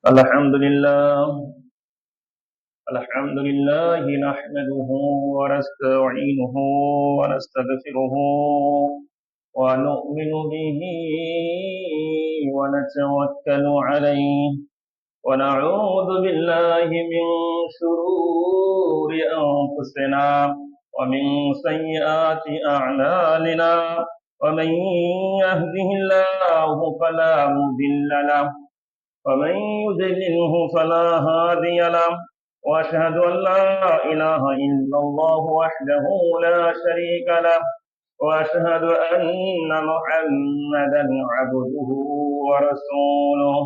الحمد لله الحمد لله نحمده ونستعينه ونستغفره ونؤمن به ونتوكل عليه ونعوذ بالله من شرور أنفسنا ومن سيئات أعمالنا ومن يهده الله فلا مضل له ومن يضلله فلا هادي له واشهد ان لا اله الا الله وحده لا شريك له واشهد ان محمدا عبده ورسوله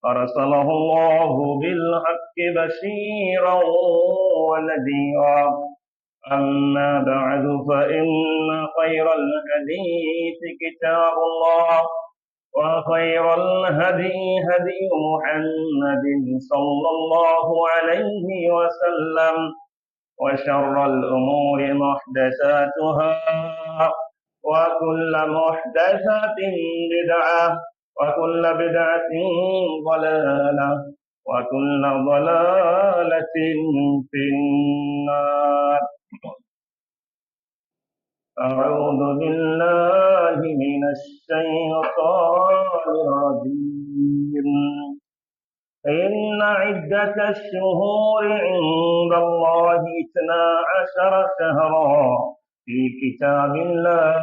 ارسله الله بالحق بشيرا ونذيرا اما بعد فان خير الحديث كتاب الله وخير الهدي هدي محمد صلى الله عليه وسلم وشر الأمور محدثاتها وكل محدثة بدعة وكل بدعة ضلالة وكل ضلالة في النار. أعوذ بالله من الشيطان الرجيم. إن عدة الشهور عند الله 12 شهرا في كتاب الله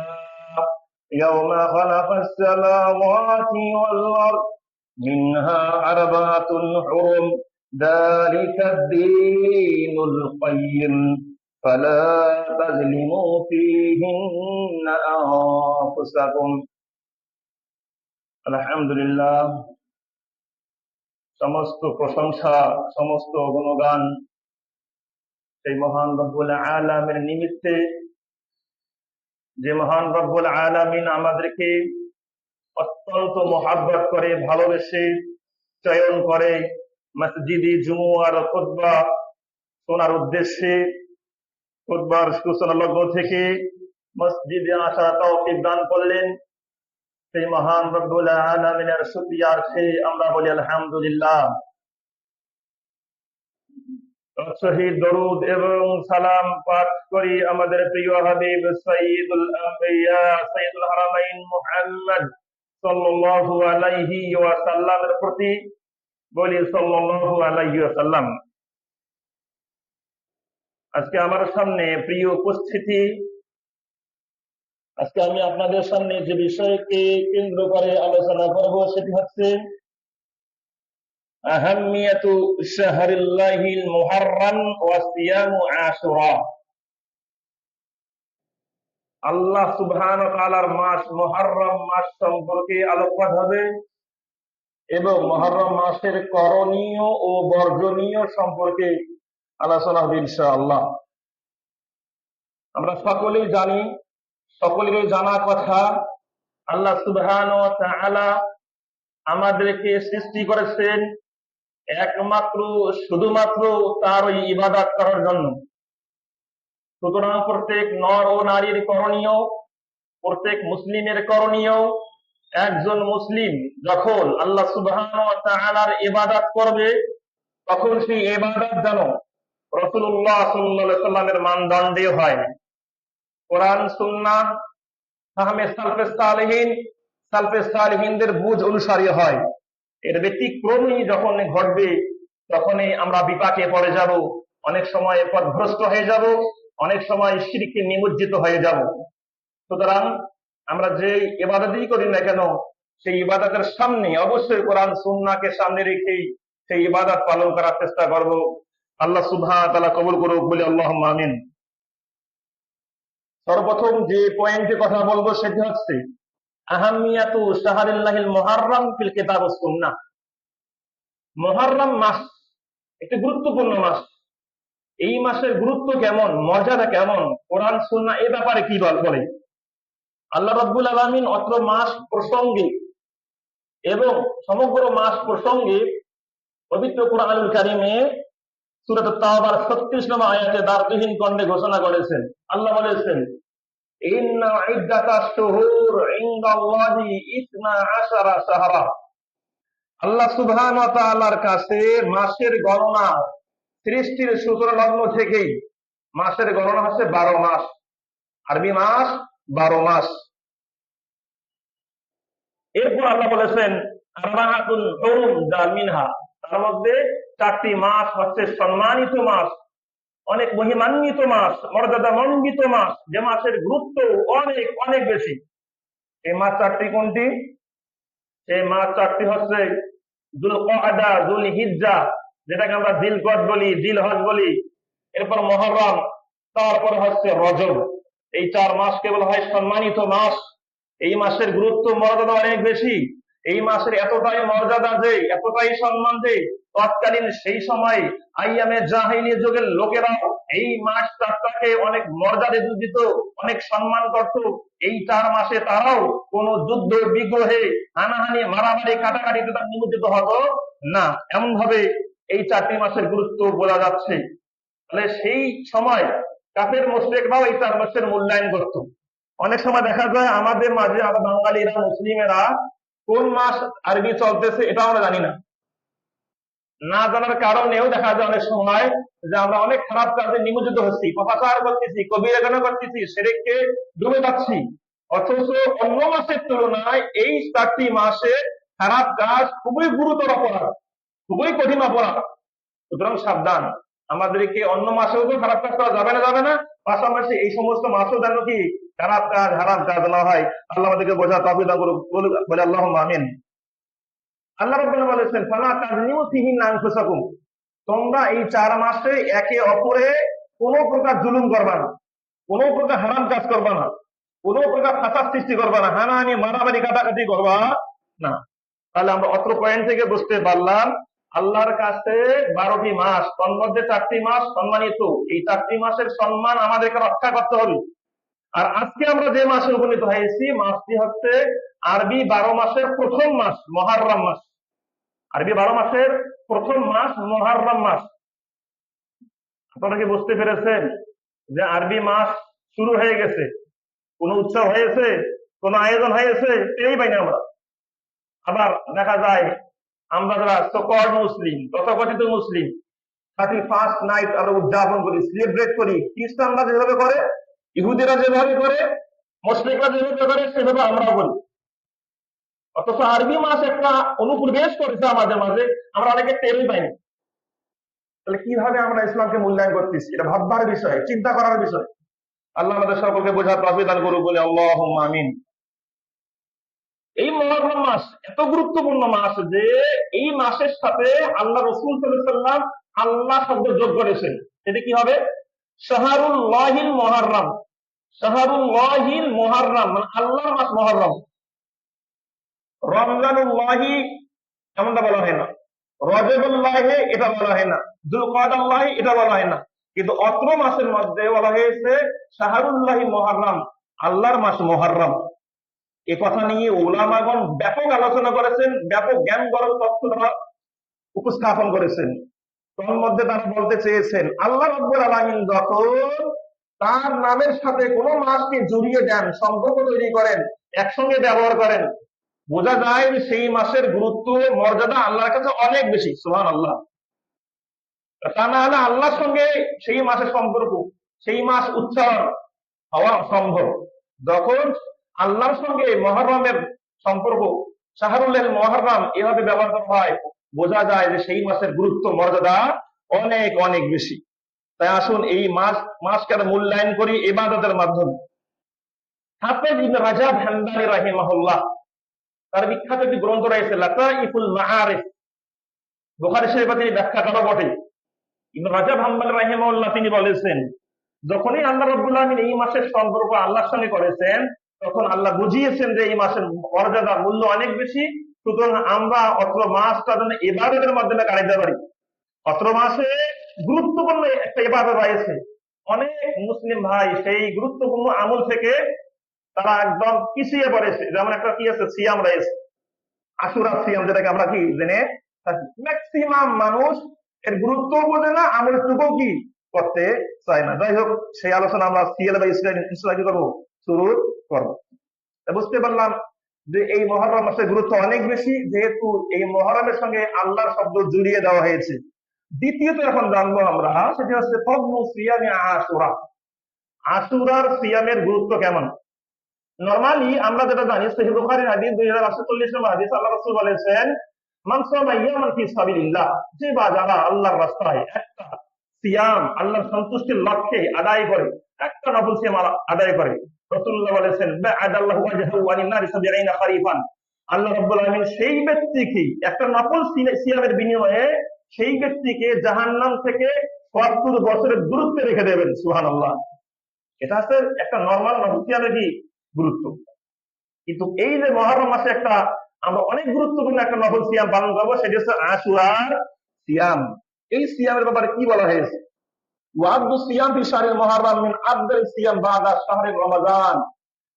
يوم خلق السماوات والأرض منها 4 حرم ذلك الدين القيم فلا تظلموا فيهن أنفسكم. আলহামদুলিল্লাহ, সমস্ত প্রশংসা সমস্ত গুণগান সেই মহান রব্বুল আলামিনের নিমিত্তে, যে মহান রব্বুল আলামিন আমাদেরকে অত্যন্ত মহাব্বত করে ভালোবেসে চয়ন করে মসজিদে জুমুয়ার খুতবা শোনার উদ্দেশ্যে, খুতবার সূচনা লগ্ন থেকে মসজিদে আসার তৌফিক দান করলেন। সেই মহান রব্বুল আলামিনের শুকরিয়ার্থে আমরা বলি আলহামদুলিল্লাহ। শহীদ দরুদ এবং সালাম পাঠ করি আমাদের প্রিয় হাবিব সাইয়্যিদুল আম্বিয়া সাইয়্যিদুল হারামাইন মুহাম্মদ সাল্লাল্লাহু আলাইহি ওয়াসাল্লামের প্রতি, বলি সাল্লাল্লাহু আলাইহি ওয়াসাল্লাম। আজকে আমার সামনে প্রিয় উপস্থিতি, আজকে আমি আপনাদের সামনে যে বিষয়কে কেন্দ্র করে আলোচনা করব সেটি হচ্ছে আহাম্মিয়াতু শাহরিল্লাহিল মুহাররম ওয়া সিয়ামু আশুরা। আল্লাহ সুবহানাহু ওয়া তাআলার মাস মুহররম মাস সম্পর্কে আলোকপাত হবে এবং মুহররম মাসের করণীয় ও বর্জনীয় সম্পর্কে আলোচনা হবে ইনশাআল্লাহ। আমরা সকলেই জানি, সকলেরই জানা কথা, আল্লাহ সুবহানাহু ওয়া তাআলা আমাদেরকে সৃষ্টি করেছেন একমাত্র শুধুমাত্র তার ওই ইবাদত করার জন্য। সুতরাং প্রত্যেক নর ও নারীর করণীয়, প্রত্যেক মুসলিমের করণীয়, একজন মুসলিম যখন আল্লাহ সুবহানাহু ওয়া তাআলার ইবাদত করবে তখন সেই ইবাদত যেন রাসূলুল্লাহ সাল্লাল্লাহু আলাইহি ওয়াসাল্লামের মানদণ্ডে হয়। কোরআন সুন্নাহ ফাহমে সালফে সালেহিনদের বুঝ অনুসারী হয়। এর ব্যতিক্রমই যখন ঘটবে তখনই আমরা বিপাকে পড়ে যাব, অনেক সময় পথভ্রষ্ট হয়ে যাব, অনেক সময় শিরকে নিমজ্জিত হয়ে যাব। সুতরাং আমরা যে ইবাদতই করি না কেন সেই ইবাদতের সামনে অবশ্যই কোরআন সুন্নাহকে সামনে রেখেই সেই ইবাদত পালন করার চেষ্টা করব। আল্লাহ সুবহানাহু ওয়া তাআলা কবুল করুক, বলি আল্লাহুম্মা আমিন। সর্বপ্রথম যে পয়েন্টে কথা বলবো সেটি হচ্ছে আহাম্মিয়াতু শাহরিল্লাহিল মুহাররম ফিল কিতাব ওয়াস সুন্নাহ। মুহররম মাস একটি গুরুত্বপূর্ণ মাস। এই মাসের গুরুত্ব কেমন, মর্যাদা কেমন, কোরআন সুন্নাহ এই ব্যাপারে কি বলে? আল্লাহ রাব্বুল আলামিন অত্র মাস প্রসঙ্গে এবং সমগ্র মাস প্রসঙ্গে পবিত্র কোরআনুল কারীমে সূরা তাওবার 36 নম্বর আয়াতে দ্বারবিহীন কণ্ঠে ঘোষণা করেছেন। আল্লাহ বলেছেন, ইন্না ইদ্দাতাশ শুহুর ইনদাল্লাহি 12 শাহরা, আল্লাহ সুবহানাহু ওয়া তাআলার কাছে মাসের গণনা সৃষ্টির সূত্র লগ্ন থেকেই মাসের গণনা হচ্ছে 12 মাস। আরবি মাস 12 মাস। এরপর আল্লাহ বলেছেন আরবাআতুন হুরুম যা মিনহা, তার মধ্যে 4টি মাস হচ্ছে সম্মানিত মাস, অনেক মহিমান্বিত মাস, মর্যাদামণ্ডিত মাস, যে মাসের গুরুত্ব অনেক অনেক বেশি। এই মাস 4টি কোনটি? এই মাস 4টি হচ্ছে যুলকআদা, যুলহিজ্জা, যেটাকে আমরা জিলকদ বলি, জিলহজ বলি, এরপর মুহররম, তারপর হচ্ছে রজব। এই 4 মাসকে বলা হয় সম্মানিত মাস। এই মাসের গুরুত্ব মর্যাদা অনেক বেশি। এই মাসের এতটাই মর্যাদা যে, এতটাই সম্মান যে, তৎকালীন সেই সময় আইয়ামে জাহিলিয়্যাত যুগের লোকেরা এই মাস 4টাকে অনেক মর্যাদা দিত, অনেক সম্মান করত। এই 4 মাসে তারাও কোন যুদ্ধ বিগ্রহে, হানাহানি, মারামারি, কাটাকাটিতে তারা নিমজ্জিত হতো না। এমন ভাবে এই 4টি মাসের গুরুত্ব বোঝা যাচ্ছে। তাহলে সেই সময় কাফের মুশরিকরাও এই 4 মাসের মূল্যায়ন করত। অনেক সময় দেখা যায় আমাদের মাঝে আমরা বাঙালিরা, মুসলিমেরা কোন মাস আরবি চলতেছে এটা আমরা জানি না। না জানার কারণেও দেখা যায় অনেক সময় যে আমরা অনেক খারাপ কাজে নিমজ্জিত হচ্ছি, পাপাচার করতেছি, কবিরাগুনাহ করতেছি, শিরকে ডুবে যাচ্ছি। অথচ অন্য মাসের তুলনায় এই 4টি মাসে খারাপ কাজ খুবই গুরুতর অপরাধ, খুবই কঠিন অপরাধ। সুতরাং সাবধান, আমাদেরকে অন্য মাসেও তো খারাপ কাজ করা যাবে না, যাবে না, পাশাপাশি এই সমস্ত মাসও যেন কি খারাপ কাজ, হারাম কাজ না হয়। আল্লাহ আমাদেরকে বোঝা তৌফিক দান করুক, বলে আল্লাহুম্মা আমিন। আল্লাহ রাব্বুল বলেছেন ফালা তাযলিমু ফীহিন্না আনফুসাকুম, তোমরা এই 4 মাসে একে অপরে কোনো প্রকার জুলুম করবা না, কোনো প্রকার হারাম কাজ করবা না, কোনো প্রকার ফাসাদ সৃষ্টি করবা না, হানাহানি, মারামারি, কাটাকাটি করবা না। তাহলে আমরা অত্র পয়েন্ট থেকে বুঝতে পারলাম আল্লাহর কাছে 12টি মাস, তার মধ্যে 4টি মাস সম্মানিত। এই 4টি মাসের সম্মান আমাদেরকে রক্ষা করতে হবে। আর আজকে আমরা যে মাসে উপনীত হয়েছি, মাসটি হচ্ছে আরবি 12 মাসের প্রথম মাস, মুহররম মাস। আরবি 12 মাসের প্রথম মাস মুহররম মাস। আপনারা কি বুঝতে পেরেছেন যে আরবি মাস শুরু হয়ে গেছে? কোন উৎসব হয়েছে, কোন আয়োজন হয়েছে, এই পাইনি আমরা। আবার দেখা যায় আমরা যারা সকল মুসলিম, তথাকথিত মুসলিম, 31st নাইট আমরা উদযাপন করি, সেলিব্রেট করি। খ্রিস্টানরা যেভাবে করে, ইহুদিরা যেভাবে করে, মুশরিকরা যেভাবে করে, সেভাবে আমরাও করি। অথচ আরবি মাস একটা অনুপ্রবেশ করেছে আমাদের মাঝে, আমরা অনেকে টেরই পাইনি। তাহলে কিভাবে আমরা ইসলামকে মূল্যায়ন করতেছি, এটা ভাববার বিষয়, চিন্তা করার বিষয়। আল্লাহ আমাদের সকলকে বোঝার তৌফিক দান করুক, বলে আল্লাহুম্মা আমিন। এই মুহররম মাস এত গুরুত্বপূর্ণ মাস যে এই মাসের সাথে আল্লাহ রাসূল সাল্লাল্লাহু আলাইহি ওয়াসাল্লাম আল্লাহ শব্দ যোগ করেছেন। এটা কি হবে? শাহরুল্লাহিল মুহররম। শাহরুল্লাহিল মুহররম মানে আল্লাহর মাস মুহররম। রমজানুল্লাহি এমনটা বলা হয় না, রজবুল্লাহি এটা বলা হয় না, যুলকাদাল্লাহি এটা বলা হয় না। কিন্তু অত্র মাসের মধ্যে বলা হয়েছে শাহরুল্লাহি মুহররম, আল্লাহর মাস মুহররম। এ কথা নিয়ে উলামাগণ ব্যাপক আলোচনা করেছেন, ব্যাপক জ্ঞান গর্ভ তথ্য তারা উপস্থাপন করেছেন। তোর মধ্যে তারা বলতে চেয়েছেন আল্লাহ রাব্বুল আলামিন যখন তার নামের সাথে কোনো মাসকে জড়িয়ে দেন, সম্পর্ক তৈরি করেন, একসঙ্গে ব্যবহার করেন, বোঝা যায় যে সেই মাসের গুরুত্ব, মর্যাদা আল্লাহর কাছে অনেক বেশি। সুবহানাল্লাহ। তা না হলে আল্লাহর সঙ্গে সেই মাসের সম্পর্ক, সেই মাস উচ্চারণ হওয়া অসম্ভব। যখন আল্লাহর সঙ্গে মুহররমের সম্পর্ক, শাহরুল মুহররম এভাবে ব্যবহার করা হয়, বোঝা যায় যে সেই মাসের গুরুত্ব, মর্যাদা অনেক অনেক বেশি। তাই আসুন এই মাসকে মূল্যায়ন করি ইবাদতের মাধ্যমে। হাফেজ ইবনে রাজাব হামদানি রাহিমাহুল্লাহ, তার বিখ্যাত একটি গ্রন্থ রয়েছে লাতাইফুল মাআরিফ, বুখারী শরীফে তিনি ব্যাখ্যা করা বটে। ইবনে রাজাব হামদানি রাহিমাহুল্লাহ তিনি বলেছেন, যখনই আল্লাহ রাব্বুল আলামিন এই মাসের সম্পর্ক আল্লাহর সঙ্গে করেছেন, তখন আল্লাহ বুঝিয়েছেন যে এই মাসের মর্যাদা, মূল্য অনেক বেশি। সুতরাং আমরা অত্র মাসটা যেন ইবাদতের মাধ্যমে কাটাতে পারি। অত্র মাসে গুরুত্বপূর্ণ একটা ইবাদত রয়েছে। অনেক মুসলিম ভাই সেই গুরুত্বপূর্ণ আমল থেকে তারা একদম পিছিয়ে পড়েছে। যেমন একটা কি আছে, সিয়াম রয়েছে, আশুরা সিয়াম, যেটাকে আমরা কি জেনে থাকি। ম্যাক্সিমাম মানুষ এর গুরুত্ব বোঝে না, আমলটুকু কি করতে চায় না। যাই হোক, সেই আলোচনা আমরা সিএল বা ইসলাম কি করবো, শুরু করবো। বুঝতে পারলাম যে এই মহরম মাসের গুরুত্ব অনেক বেশি, যেহেতু এই মহরমের সঙ্গে আল্লাহর শব্দ জড়িয়ে দেওয়া হয়েছে। দ্বিতীয়ত এখন জানবো আমরা, সেটি হচ্ছে ফদলু সিয়ামে আশুরা। আশুরার সিয়ামের গুরুত্ব কেমন? নরমালি আমরা যেটা জানি, সহিহ বুখারীর হাদিস 2840 নম্বর হাদিস, আল্লাহ রাসূল বলেছেন, মান সামা ইয়ামান ফি সাবিলিল্লাহ, যে বা যারা আল্লাহর রাস্তায় একটা সিয়াম আল্লাহর সন্তুষ্টির লক্ষ্যে আদায় করে, একটা নফল সিয়াম আদায় করে, রাসূলুল্লাহ বলেছেন বা'আদাল্লাহু ওয়াজহাহু আনিন নারি 70 খারিফান, আল্লাহ রাব্বুল আলামিন সেই ব্যক্তিকে একটা নফল সিয়ামের বিনিময়ে সেই ব্যক্তিকে জাহান্নাম থেকে 70 বছরের দূরত্বে রেখে দেবেন। সুবহানাল্লাহ। এটা হচ্ছে একটা নরমাল নফল সিয়ামের কি গুরুত্ব। কিন্তু এই যে মহরম মাসে একটা আমরা অনেক গুরুত্বপূর্ণ একটা নফল সিয়াম পালন করবো, সেটি হচ্ছে আশুরার সিয়াম। এই সিয়ামের ব্যাপারে কি বলা হয়েছে? ওয়াদু সিয়াম ফি শাহরিল মুহাররম মিন আফদাল সিয়াম বাদা শাহরি রমাদান।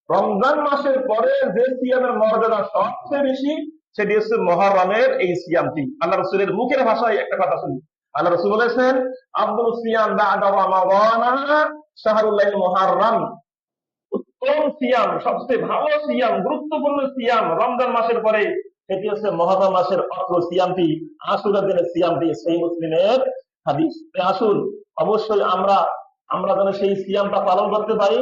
রমজান মাসের পরে যে সিয়ামের মর্যাদা সবচেয়ে বেশি, সেটি হচ্ছে মুহররমের এই সিয়ামটি। আল্লাহ রাসূলের মুখের ভাষায় একটা কথা শুনি, আল্লাহ রাসূল বলেছেন, আফদালুস সিয়াম বাদা রমাদান শাহরুল্লাহিল মুহাররম। উত্তম সিয়াম, সবচেয়ে ভালো সিয়াম, গুরুত্বপূর্ণ সিয়াম রমজান মাসের পরে সেটি হচ্ছে মুহররম মাসের অত্র সিয়ামটি, আশুরার দিনের সিয়ামটি। সেই মুসলিমের হাদিস। আসুন অবশ্যই আমরা যেন সেই সিয়ামটা পালন করতে পারি।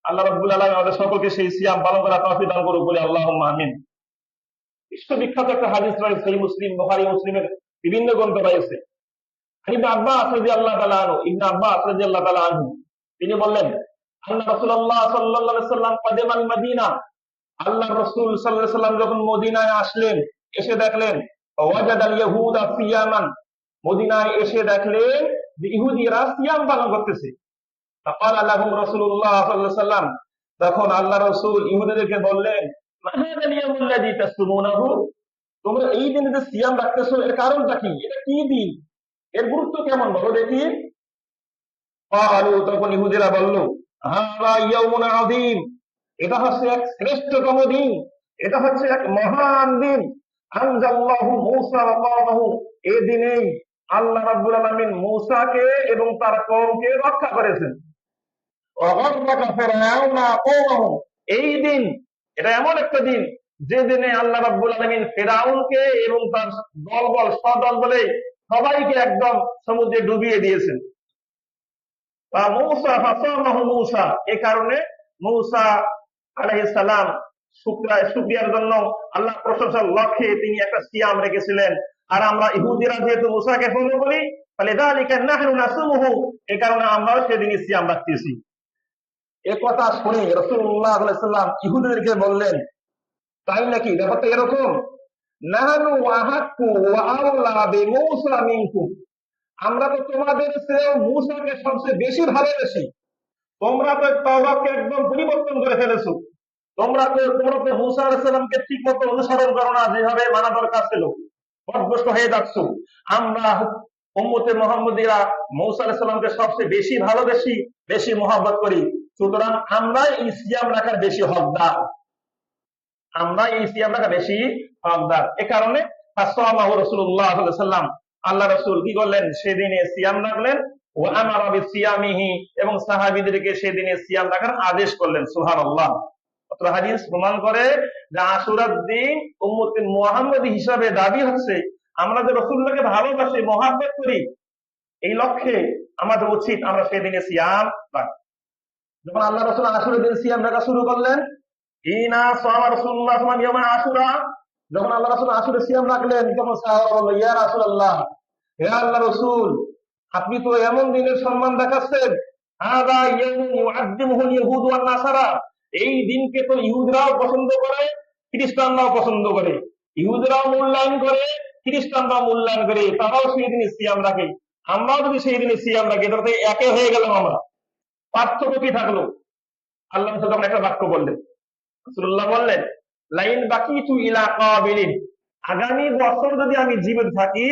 আল্লাহ রাব্বুল আলামিন আমাদের সকলকে সেই সিয়াম পালন করার তৌফিক দান করুক বলে আল্লাহুম্মা আমিন। বিশ্ববিখ্যাত একটা হাদিস রয়েছে সেই মুসলিম, বুখারী, মুসলিমের বিভিন্ন গ্রন্থে রয়েছে। ইবনে আব্বাস রাদিয়াল্লাহু তাআলা আনহু, ইবনে আব্বাস রাদিয়াল্লাহু তাআলা আনহু তিনি বললেন, আল্লাহ রাসূলুল্লাহ সাল্লাল্লাহু আলাইহি ওয়াসাল্লাম কাদিমাল মদিনা, আল্লাহ রাসূল সাল্লাল্লাহু আলাইহি ওয়াসাল্লাম যখন মদিনায় আসলেন, এসে দেখলেন ওয়াজাদাল ইয়াহুদা সিয়ামান, মদিনায় এসে দেখলেন যে ইহুদিরা সিয়াম পালন করতেছে। ফাকালা লাহুম রাসূলুল্লাহ সাল্লাল্লাহু আলাইহি ওয়াসাল্লাম, তখন আল্লাহ রাসূল ইহুদিদেরকে বললেন, মা হাযাল ইয়াউমুল্লাযী তাসুমুনাহু, তোমরা এই দিনে যে সিয়াম রাখতেছো এর কারণটা কি? এটা কি দিন? এর গুরুত্ব কেমন বলো দেখি। ক্বালু, তখন ইহুদিরা বলল, হাযা ইয়াউমুন আযীম, এটা হচ্ছে এক শ্রেষ্ঠতম দিন, এটা হচ্ছে এক মহান দিন। আনজাল্লাহু মূসা ওয়া কওমাহু, এই দিনেই আল্লাহ রাব্বুল আলামিন মূসাকে এবং তার কওমকে রক্ষা করেছেন। ওয়া গররাকা ফিরআউনা কওমাহু, এই দিন, এটা এমন একটা দিন যে দিনে আল্লাহ রাব্বুল আলামিন ফিরআউনকে এবং তার দলবল সদল বলে সবাইকে একদম সমুদ্রে ডুবিয়ে দিয়েছেন। মূসা ফাসামাহু মূসা, এই কারণে মূসা আলাইহিস সালাম শুকরিয়ার জন্য আল্লাহ প্রশংসার লক্ষ্যে তিনি একটা সিয়াম রেখেছিলেন। আর আমরা ইহুদিরা যেহেতু মূসাকে ফলো করি, তাহলে যালিকা নাহনু নাসুমুহু, এই কারণে আমরাও সেদিনই সিয়াম রাখতেছি। এ কথা শুনে রাসূলুল্লাহ সাল্লাল্লাহু আলাইহি ওয়াসাল্লাম ইহুদিদেরকে বললেন, তাই নাকি? ব্যাপারটা এরকম, নাহানু আহাক্কু ওয়া আওলা বিমূসা মিনকুম, আমরা তো তোমাদের চেয়ে মূসাকে সবচেয়ে বেশি ভালোবাসি। তোমরা তো তাওরাতকে একদম পরিবর্তন করে ফেলেছো। তোমরা তো মূসা আলাইহিস সালামকে ঠিক মতো অনুসরণ করো না, যেভাবে মানা দরকার ছিল, পথভ্রষ্ট হয়ে যাচ্ছ। আমরা উম্মতে মুহাম্মদীরা মূসা আলাইহিস সালামকে সবচেয়ে বেশি ভালোবাসি, বেশি মহব্বত করি। সুতরাং আমরা এই সিয়াম রাখার বেশি হকদার, আমরা এই সিয়াম রাখার বেশি হকদার। এ কারণে ফাসামাহু রাসূলুল্লাহ সাল্লাল্লাহু আলাইহি ওয়াসাল্লাম, আল্লাহ রাসূল কি করলেন? সেদিনে সিয়াম রাখলেন। ওয়া আমারা বিসিয়ামিহি, এবং সাহাবীদেরকে সেদিনে সিয়াম রাখার আদেশ করলেন। সুবহানাল্লাহ। অত্র হাদিস প্রমাণ করে যে আশুরার দিন উম্মতে মুহাম্মদী হিসাবে দাবি হচ্ছে আমরা যে রাসূলুল্লাহকে ভালোবাসি, মহব্বত করি, এই লক্ষ্যে আমাদের উচিত আমরা সেদিনে সিয়াম রাখি। যখন আল্লাহ রাসূল আশুরার দিন সিয়াম রাখা শুরু করলেন, ইনা সামা রাসূলুল্লাহ সাল্লাল্লাহু আলাইহি ওয়াসাল্লাম আশুরা, যখন আল্লাহ রাসূল আশুরা সিয়াম রাখলেন, তখন সাহাবারা বলল, ইয়া রাসূলুল্লাহ, হে আল্লাহ রাসূল, আপনি তো এমন দিনের সম্মান দেখাচ্ছেন, হাযা ইয়াউমুন ইউআযযিমুহুল ইয়াহুদ ওয়ান নাসারা, এই দিনকে তো ইহুদিরাও পছন্দ করে, খ্রিস্টানরাও পছন্দ করে। ইহুদিরাও মূল্যায়ন করে, খ্রিস্টানরাও মূল্যায়ন করে, তারাও সেই দিনে সিয়াম রাখে। আমরাও যদি সেই দিনে সিয়াম রাখি, তাহলে একে হয়ে গেলাম আমরা। পার্থক্য কি থাকলো? আল্লাহ রাসূল তখন একটা বাক্য বললেন, রাসূলুল্লাহ বললেন, লাইন বাকিতু ইলা কাবিলিন, আগামী বছর যদি আমি জীবিত থাকি,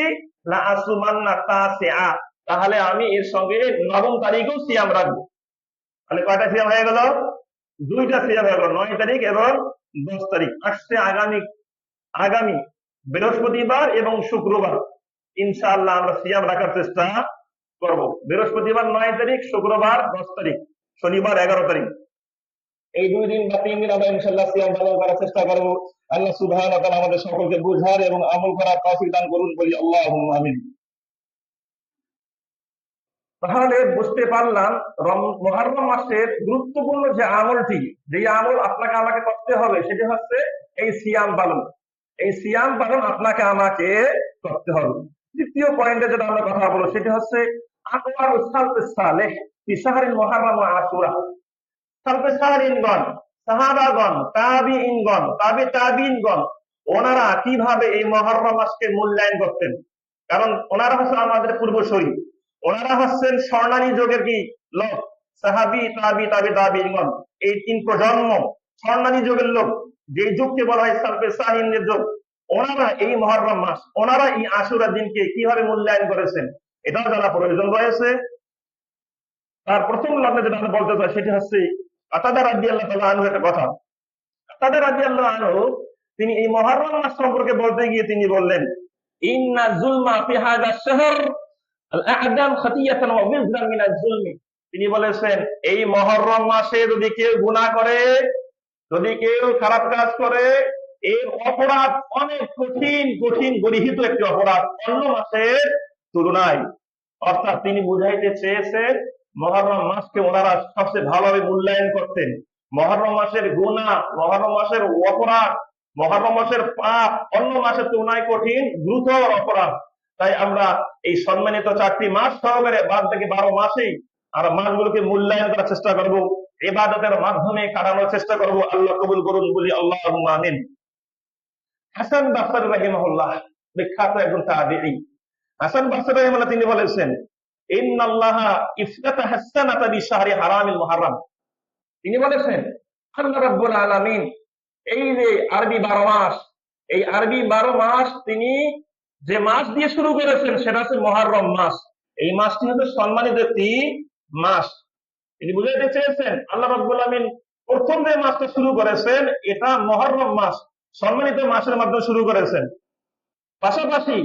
লা আসুমান্না তাসিআ, তাহলে আমি এর সঙ্গে 9 তারিখও সিয়াম রাখবো। তাহলে কয়টা সিয়াম হয়ে গেল? 2টা সিয়াম হয়ে গেল, 9 তারিখ এবং 10 তারিখ। আসছে আগামী বৃহস্পতিবার এবং শুক্রবার ইনশাআল্লাহ আমরা সিয়াম রাখার চেষ্টা করব। বৃহস্পতিবার 9 তারিখ, শুক্রবার 10 তারিখ, শনিবার 11 তারিখ। এই 2 দিন বা 3 দিন আমরা ইনশাআল্লাহ সিয়াম পালন করার চেষ্টা করব। আল্লাহ সুবহানাহু ওয়া তাআলা আমাদের সকলকে বুঝার এবং আমল করার তৌফিক দান করুন, বলি আল্লাহুম্মা আমিন। তাহলে বুঝতে পারলাম মুহররম মাসের গুরুত্বপূর্ণ যে আমলটি, যে আমল আপনাকে আমাকে করতে হবে, সেটি হচ্ছে এই সিয়াম পালন। এই সিয়াম পালন আপনাকে আমাকে করতে হবে। দ্বিতীয় পয়েন্টে যেটা আমরা কথা বলবো সেটি হচ্ছে আকওয়াল সালফুস সালেহ ফি শাহরিল মুহররম ওয়া আশুরা। সালফুস সালিহিনগণ, সাহাবাগণ, তাবিঈনগণ, তাবিঈনগণ, ওনারা কিভাবে এই মুহররম মাসকে মূল্যায়ন করতেন? কারণ ওনারা হচ্ছে আমাদের পূর্বসূরি, ওনারা হচ্ছেন স্বর্ণালী যুগের কি লোক, সাহাবী, তাবিঈনগণ, এই 3 প্রজন্ম স্বর্ণালী যুগের লোক, যে যুগকে বলা হয় সালফে সালিহিনদের যুগ। ওনারা এই মুহররম মাস, ওনারা এই আশুরা দিনকে কিভাবে মূল্যায়ন করেছেন এটাও জানা প্রয়োজন রয়েছে। তার প্রথম লগ্নে যেটা আমরা বলতে চাই সেটি হচ্ছে কাতাদা রাদিয়াল্লাহু তাআলা আনহু একটা কথা। কাতাদা রাদিয়াল্লাহু আনহু তিনি এই মুহররম মাস সম্পর্কে বলতে গিয়ে তিনি বললেন, ইন্না যুলমা ফি হাযা শাহর আল-আ'দাম খাতিয়াতান ওয়া বিজরান মিনাজ যুলমি। তিনি বলেছেন এই মুহররম মাসে যদি কেউ গুনাহ করে, যদি কেউ খারাপ কাজ করে, এর অপরাধ অনেক কঠিন কঠিন গরিহিত একটি অপরাধ অন্য মাসের তুলনায়। অর্থাৎ তিনি বুঝাইতে চেয়েছেন মুহররম মাসকে ওনারা সবচেয়ে ভালোভাবে মূল্যায়ন করতেন। মুহররম মাসের গুনাহ, মুহররম মাসের অপরাধ, মুহররম মাসের পাপ অন্য মাসের তুলনায় কঠিন দ্রুতর অপরাধ। তাই আমরা এই সম্মানিত 4টি মাস সহকারে বাদ বাকি 12 মাসেই আর মাসগুলোকে মূল্যায়ন করার চেষ্টা করব, ইবাদতের মাধ্যমে কাটানোর চেষ্টা করব। আল্লাহ কবুল করুন, বলি আল্লাহুম্মা আমিন। হাসান বাসরি রাহিমাহুল্লাহ, বিখ্যাত একজন তাবিঈ, হাসান বাসরি রাহিমাহুল্লাহ তিনি বলেছেন, ইন্নাল্লাহা ইফতাতাহা সানাতা বিশাহরি হারামিল মুহররম। তিনি বলেছেন আল্লাহ রাব্বুল আলামিন এই যে আরবি 12 মাস, এই আরবি 12 মাস তিনি যে মাস দিয়ে শুরু করেছেন সেটা হচ্ছে মুহররম মাস। এই মাসটি হচ্ছে সম্মানিত একটি মাস। তিনি বুঝাইতে চেয়েছেন আল্লাহ রাব্বুল আলামিন প্রথম যে মাসটা শুরু করেছেন এটা মুহররম মাস, সম্মানিত মাসের মাধ্যমে শুরু করেছেন। পাশাপাশি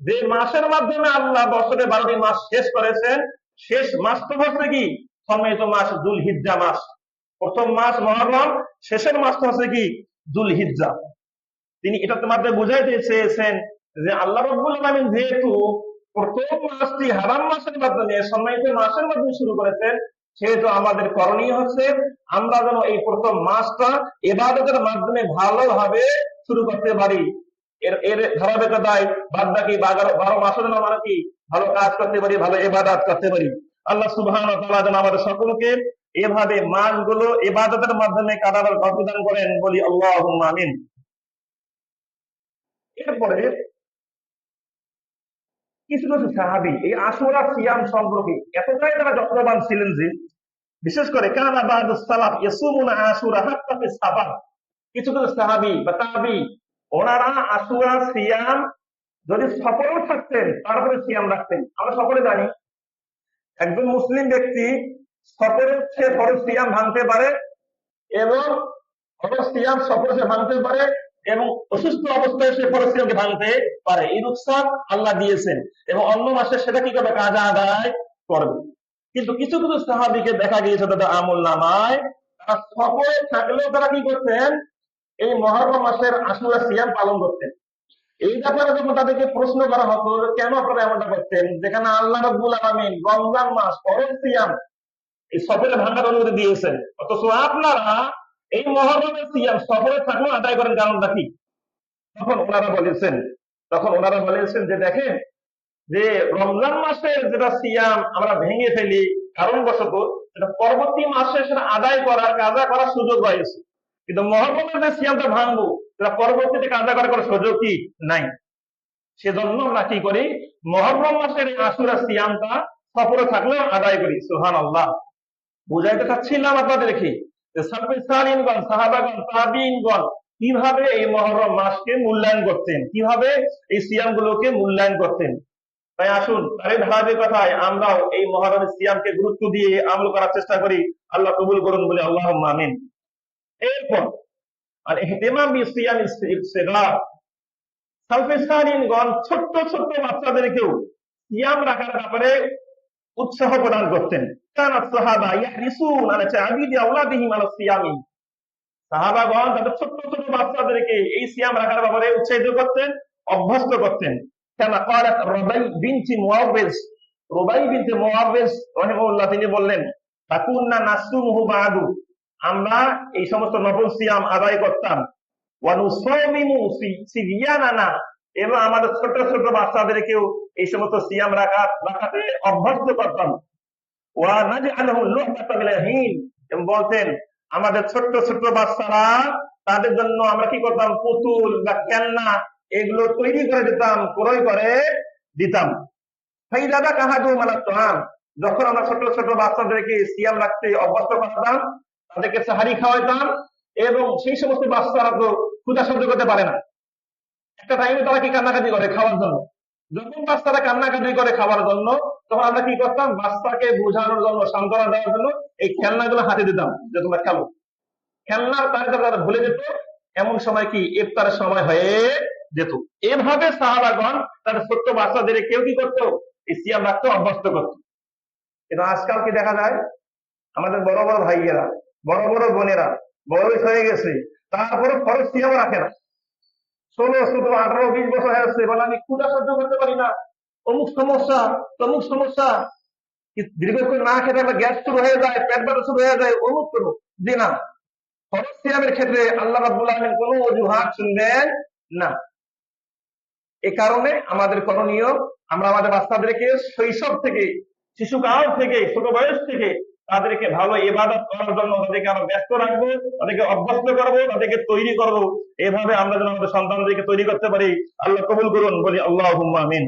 যে মাসের মাধ্যমে আল্লাহ বছরে 12টি মাস শেষ করেছেন, শেষ মাসটা হচ্ছে কি সম্মানিত মাস যুলহিজ্জা মাস। প্রথম মাস মুহররম, শেষের মাসটা হচ্ছে কি যুলহিজ্জা। তিনি এটার মাধ্যমে বুঝাইতে চেয়েছেন যে আল্লাহ রাব্বুল আলামিন যেহেতু প্রথম মাসটি হারাম মাসের মাধ্যমে, সম্মানিত মাসের মাধ্যমে শুরু করেছেন, সেহেতু আমাদের করণীয় হচ্ছে আমরা যেন এই প্রথম মাসটা ইবাদতের মাধ্যমে ভালোভাবে শুরু করতে পারি। এর ধারাবাহিকতায় বাদ বাকি 12 মাসের জন্য আমরা কি ভালো কাজ করতে পারি, ভালো ইবাদত করতে পারি। আল্লাহ সুবহানাহু ওয়া তাআলা যেন আমাদের সকলকে এভাবে মাসগুলো ইবাদতের মাধ্যমে কাটানোর তৌফিক দান করেন, বলি আল্লাহুম্মা আমিন। এরপরে কিছু কিছু সাহাবী এই আশুরা সিয়াম সম্পর্কে এতটাই তারা যত্নবান ছিলেন যে বিশেষ করে কানা বাদুস সালাফ ইয়াসুমুনা আশুরা হাত্তা ফিস সাফার। কিছু কিছু সাহাবী বা তাবী ওনারা আশুরা সিয়াম যদি সফরেও থাকতেন তারপরে সিয়াম রাখতেন। আমরা সকলে জানি একজন মুসলিম ব্যক্তি সফরে সে ফরজ সিয়াম ভাঙতে পারে এবং ফরজ সিয়াম সফরে সে ভাঙতে পারে এবং অসুস্থ অবস্থায় সে ফরজ সিয়ামকে ভাঙতে পারে। এই রুখসাত আল্লাহ দিয়েছেন এবং অন্য মাসে সেটা কি করবে, কাজা আদায় করবে। কিন্তু কিছু কিছু সাহাবীকে দেখা গিয়েছে তাদের আমল নামায় তারা সফরে থাকলেও তারা কি করতেন, এই মুহররম মাসের আশুরা সিয়াম পালন করতেন। এই ব্যাপারে যখন তাদেরকে প্রশ্ন করা হতো কেন আপনারা এমনটা করতেন, যেখানে আল্লাহ রাব্বুল আলামিন রমজান মাস ফরজ সিয়াম এই সফরে ভাঙার অনুমতি দিয়েছেন, অথচ আপনারা এই মুহররমের সিয়াম সফরে থাকলেও আদায় করেন, কারণটা কি? তখন ওনারা বলেছেন যে দেখেন, যে রমজান মাসের যেটা সিয়াম আমরা ভেঙে ফেলি কারণবশত, সেটা পরবর্তী মাসে সেটা আদায় করার, কাজা করার সুযোগ রয়েছে। কিন্তু মুহররমের যে সিয়ামটা ভাঙবো সেটা পরবর্তীতে কাজা করার সুযোগ কি নাই। সেজন্য আমরা কি করি, মুহররম মাসের এই আশুরা সিয়ামটা সফরে থাকলেও আদায় করি। সুবহানাল্লাহ। বুঝাইতে চাচ্ছিলাম আপনাদেরকে যে সালফে সালিহিনগণ, সাহাবাগণ, তাবিঈনগণ কিভাবে এই মুহররম মাসকে মূল্যায়ন করতেন, কিভাবে এই সিয়াম গুলোকে মূল্যায়ন করতেন। তাই আসুন তার ধারাবাহিকতায় আমরাও এই মুহররমের সিয়ামকে গুরুত্ব দিয়ে আমল করার চেষ্টা করি। আল্লাহ কবুল করুন, বলে আল্লাহুম্মা আমিন। এরপর আর ইহতিমাম বিসিয়াম ইসতিগফার, সালফে সালিহিনগণ ছোট্ট ছোট্ট বাচ্চাদেরকেও সিয়াম রাখার ব্যাপারে উৎসাহ প্রদান করতেন। কানা সাহাবা ইয়াহরিসুন আলা তা'বিদি আওলাদিহিম আলা সিয়ামি। সাহাবাগণ তাদের ছোট্ট ছোট বাচ্চাদেরকে এই সিয়াম রাখার ব্যাপারে উৎসাহিত করতেন, অভ্যস্ত করতেন। কেন قالت রুবাই বিনতি মুআওয়াজ, রুবাই বিনতি মুআওয়াজ রাহিমাহুল্লাহ তিনি বললেন, ফাকুননা নাসুমহু বাদু, আমরা এই সমস্ত নফল সিয়াম আদায় করতাম, ওয়া নুসামিমু সিবিয়ানানা, এবং আমাদের ছোট ছোট বাচ্চাদেরকেও এই সমস্ত সিয়াম রাখাতে অভ্যস্ত করতাম। ওয়া নাজআলহু লুহবাতান মিনাল হিন, এবং বলতেন আমাদের ছোট্ট ছোট্ট বাচ্চারা, তাদের জন্য আমরা কি করতাম, পুতুল বা খেলনা এগুলো তৈরি করে দিতাম, ক্রয় করে দিতাম। ফাইদা কাহাদু মালাত তাআম, যখন আমরা ছোট ছোট বাচ্চাদেরকে সিয়াম রাখতে অভ্যস্ত করতাম, তাদেরকে সাহারি খাওয়াইতাম, এবং সেই সমস্ত বাচ্চারা তো ক্ষুধা সহ্য করতে পারে না, একটা টাইমে তারা কি কান্নাকাটি করে খাওয়ার জন্য। যখন বাচ্চারা কান্নাকাটি করে খাওয়ার জন্য, তখন আমরা কি করতাম, বাচ্চাকে বোঝানোর জন্য, সান্ত্বনা দেওয়ার জন্য এই খেলনাগুলো হাতে দিতাম যে তোমরা খেলো। খেলনার তারিখটা তারা ভুলে যেত, এমন সময় কি ইফতারের সময় হয়ে যেত। এভাবে সাহাবাগণ তাদের ছোট্ট বাচ্চাদের কেউ কি করতো, এই সিয়াম রাখতে অভ্যস্ত করতো। কিন্তু আজকাল কি দেখা যায়, আমাদের বড় বড় ভাইয়েরা, বড় বড় বোনেরা বয়স হয়ে গেছে, তারপরে ফরজ সিয়াম রাখে না। 16, 17, 18, 20 বছর হয়ে যাচ্ছে, বলে আমি ক্ষুধা সহ্য করতে পারি না, অমুক সমস্যা তমুক সমস্যা, দীর্ঘক্ষণ না খেতে আমার গ্যাস শুরু হয়ে যায়, পেট ব্যথা শুরু হয়ে যায়, অমুক করুক। জি না, ফরজ সিয়ামের ক্ষেত্রে আল্লাহ রাব্বুল আলামিন কোনো অজুহাত শুনবেন না। এ কারণে আমাদের করণীয়, আমরা আমাদের বাচ্চাদেরকে শৈশব থেকে, শিশুকাল থেকে, ছোট বয়স থেকে তাদেরকে ভালো ইবাদত করার জন্য তাদেরকে আমরা ব্যস্ত রাখবো, তাদেরকে অভ্যস্ত করবো, তাদেরকে তৈরি করবো। এভাবে আমরা যেন আমাদের সন্তানদেরকে তৈরি করতে পারি। আল্লাহ কবুল করুন, বলি আল্লাহুম্মা আমিন।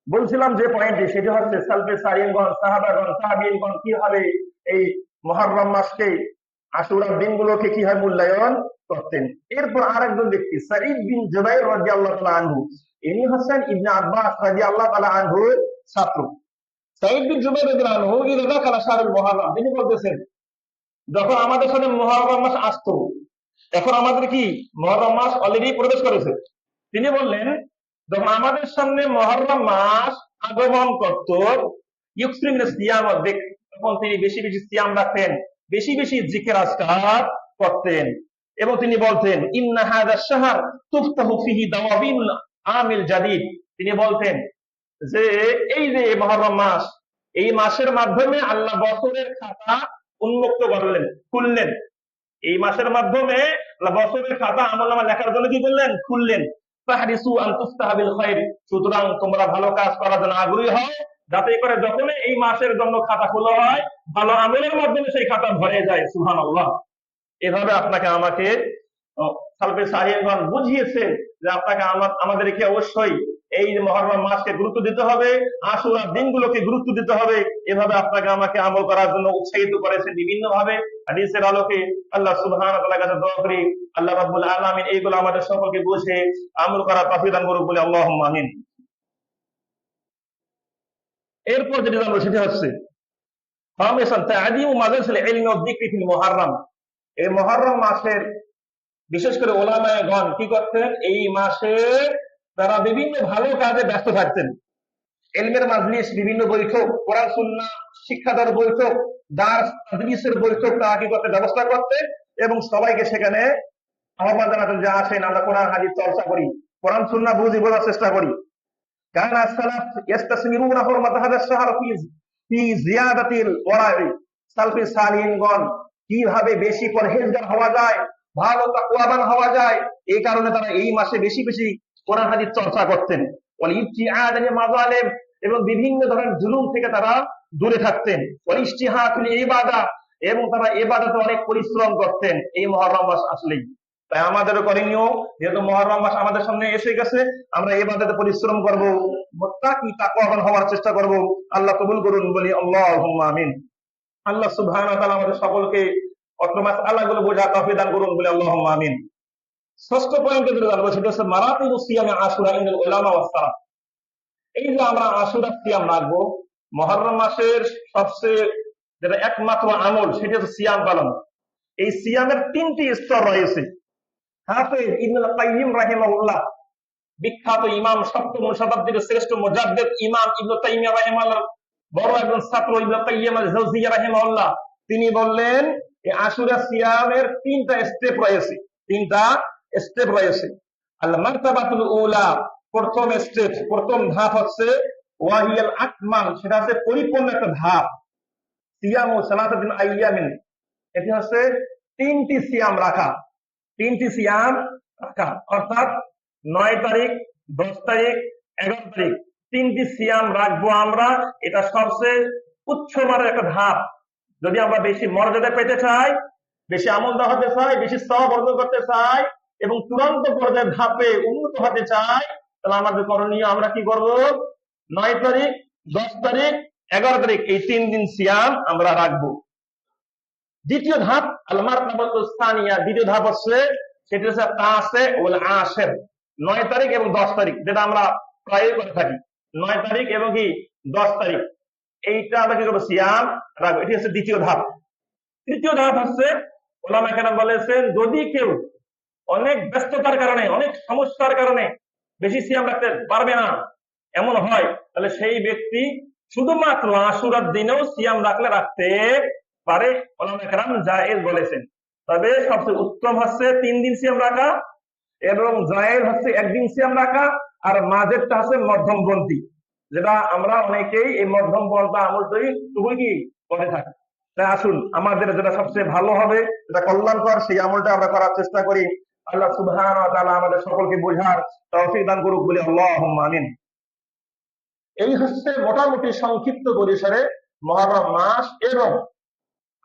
বলছিলাম যে পয়েন্টটি, সেটি হচ্ছে সালফে সালিহিনগণ, সাহাবাগণ, তাবিঈনগণ কিভাবে এই মুহররম মাসকে, আশুরার দিনগুলোকে কিভাবে মূল্যায়ন করতেন। এরপর আরেকজন ব্যক্তি সাঈদ বিন জুবাইর রাদিয়াল্লাহু তাআলা আনহু, ইনি হচ্ছেন ইবনে আব্বাস রাদিয়াল্লাহু তাআলা আনহুর ছাত্র। সাঈদ বিন জুবাইর রাদিয়াল্লাহু আনহু ইদা কালা শাহরুল মুহররম, তিনি বলতেছেন যখন আমাদের সাথে মুহররম মাস আসতো, এখন আমাদের কি মুহররম মাস অলরেডি প্রবেশ করেছে, তিনি বললেন যখন আমাদের সামনে মুহররম মাস আগমন করত, ইউকসিরু মিনাস সিয়াম ওয়া যিকর, তখন তিনি বেশি বেশি সিয়াম রাখতেন, বেশি বেশি জিকির আজকার করতেন, এবং তিনি বলতেন ইন্না হাযা শাহর তুফতাহু ফিহি দাওয়াবিনুল আমিল জাদীদ, তিনি বলতেন যে এই যে মুহররম মাস, এই মাসের মাধ্যমে আল্লাহ বছরের খাতা উন্মুক্ত করলেন, খুললেন। এই মাসের মাধ্যমে আল্লাহ বছরের খাতা আমলনামা লেখার জন্য কি করলেন, খুললেন। ফাহরিসু আন তুফতাহা বিল খায়র, সুতরাং তোমরা ভালো কাজ করার জন্য আগ্রহী হও, যাতে করে যখন এই মাসের জন্য খাতা খোলা হয়, ভালো আমলের মাধ্যমে সেই খাতা ভরে যায়। সুবহানাল্লাহ। এভাবে আপনাকে আমাকে সালফে সালিহিনগণ বুঝিয়েছে যে আপনাকে আমাদেরকে অবশ্যই এই মুহররম মাসকে গুরুত্ব দিতে হবে, আশুরার দিনগুলোকে গুরুত্ব দিতে হবে। এভাবে আপনাকে আমাকে আমল করার জন্য উৎসাহিত করেছে বিভিন্ন ভাবে। হাদিসের আলোকে আল্লাহ সুবহানাহু ওয়া তাআলার কাছে দোয়া করি, আল্লাহ রাব্বুল আলামিন এইগুলো আমাদের সকলকে বুঝে আমল করার তৌফিক দান করুন, বলি আল্লাহুম্মা আমিন। এরপর যেটা জানবো সেটা হচ্ছে খামিসান তা'যীমু মাজালিসিল ইলমি ওয়াদ যিকরি ফিল মুহররম। এই মুহররম মাসের বিশেষ করে ওলামায়ে-গণ কি করতেন, এই মাসে তারা বিভিন্ন ভালো কাজে ব্যস্ত থাকতেন। ইলমের মাজলিস, বিভিন্ন বৈঠক, কোরআন সুন্নাহ শিক্ষাদার বৈঠক, দার্স তাদরিসের বৈঠক তারা কি করতে, ব্যবস্থা করতেন, এবং সবাইকে সেখানে আহ্বান জানাতেন যে আসেন আমরা কোরআন হাদিস চর্চা করি, কোরআন সুন্নাহ বোঝার চেষ্টা করি। কারণ as-সালাফ ইস্তাসমিরুনা হুরমাত হাযা আশ-শাহর ফি জিয়াদাতিল ওয়ারা'i, সালফে সালিহিনগণ কিভাবে বেশি পরহেজগার হওয়া যায়, ভালো তাকওয়াবান হওয়া যায়, এই কারণে তারা এই মাসে বেশি বেশি কোরআন হাদিস চর্চা করতেন। ওয়াল ইবতিআদ আনিল মাযালিম, এবং বিভিন্ন ধরনের জুলুম থেকে তারা দূরে থাকতেন। ওয়াল ইজতিহাদ ফিল ইবাদা, এবং তারা ইবাদতে অনেক পরিশ্রম করতেন এই মুহররম মাস আসলেই। তাই আমাদেরও করণীয়, যেহেতু মুহররম মাস আমাদের সামনে এসে গেছে, আমরা ইবাদতে পরিশ্রম করব, মুত্তাকি তাকওয়াবান হওয়ার চেষ্টা করব। আল্লাহ কবুল করুন, বলি আল্লাহুম্মা আমিন। আল্লাহ সুবহানাহু ওয়া তাআলা আমাদের সকলকে অত্র মাসআলাগুলো বোঝার তৌফিক দান করুন, বলি আল্লাহুম্মা আমিন। ষষ্ঠ পয়েন্টে যেটা জানবো সেটা হচ্ছে মারাতিবুস সিয়ামে আশুরা ইনদাল উলামা ওয়াস সালাফ। এই যে আমরা আশুরা সিয়াম রাখবো, মুহররম মাসের সবচেয়ে যেটা একমাত্র আমল সেটা হচ্ছে সিয়াম পালন। এই সিয়ামের 3টি স্তর রয়েছে। হাফেজ ইবনুল কাইয়িম রাহিমাহুল্লাহ, বিখ্যাত ইমাম, সপ্তম শতাব্দীর শ্রেষ্ঠ মুজাদ্দিদ ইমাম ইবনে তাইমিয়া রাহিমাহুল্লাহ বড় একজন ছাত্র ইবনে কাইয়িম আল-জাওজিয়্যিয়া রাহিমাহুল্লাহ, তিনি বললেন এই আশুরা সিয়ামের তিনটা স্টেপ রয়েছে। আল মারতাবাতুল উলা, প্রথম স্টেপ, প্রথম ধাপ হচ্ছে ওয়াহিয়াল আকমাল, সেটা হচ্ছে পরিপূর্ণ একটা ধাপ। সিয়ামু সালাতাতিন আইয়ামিন, এটি হচ্ছে তিনটি সিয়াম রাখা, অর্থাৎ 9 তারিখ, 10 তারিখ, 11 তারিখ, তিনটি সিয়াম রাখবো আমরা। এটা সবচেয়ে উচ্চ মানের একটা ধাপ। যদি আমরা বেশি মর্যাদা পেতে চাই, বেশি আমল হতে চাই, বেশি সওয়াব অর্জন করতে চাই এবং চূড়ান্ত পর্যায়ের ধাপে উন্নত হতে চাই, তাহলে আমাদের করণীয় আমরা কি করব? 9 তারিখ, 10 তারিখ, 11 তারিখ এই 3 দিন সিয়াম আমরা রাখবো। দ্বিতীয় ধাপ আল মারতাবাতুস সানিয়া, দ্বিতীয় ধাপ হচ্ছে সেটা হচ্ছে তাসে ওয়াল আশির, 9 তারিখ এবং 10 তারিখ, যেটা আমরা প্রায় করে থাকি। 9 তারিখ এবং কি 10 তারিখ, এইটা আমরা কি করবো? সিয়াম রাখবো। এটি হচ্ছে দ্বিতীয় ধাপ। তৃতীয় ধাপ হচ্ছে ওলামা কেরাম বলেছেন, যদি কেউ অনেক ব্যস্ততার কারণে, অনেক সমস্যার কারণে বেশি সিয়াম রাখতে পারবে না, এমন হয়, তাহলে সেই ব্যক্তি শুধুমাত্র আশুরার দিনেও সিয়াম রাখতে পারে। ওলামা কেরাম জায়েজ বলেছেন। তবে সবচেয়ে উত্তম হচ্ছে 3 দিন সিয়াম রাখা, এবং জায়েজ হচ্ছে 1 দিন সিয়াম রাখা, আর মাঝেরটা হচ্ছে মধ্যমপন্থী, যেটা আমরা অনেকেই এই মধ্যমপন্থা আমলটাই খুবই কি করে থাকি। তাই আসুন আমাদের যেটা সবচেয়ে ভালো হবে, যেটা কল্যাণকর, সেই আমলটা আমরা করার চেষ্টা করি। আল্লাহ সুবহানাহু ওয়া তাআলা আমাদের সকলকে বোঝার তৌফিক দান করুক বলে আল্লাহুম্মা আমিন। এই হচ্ছে মোটামুটি সংক্ষিপ্ত পরিসরে মুহররম মাস এবং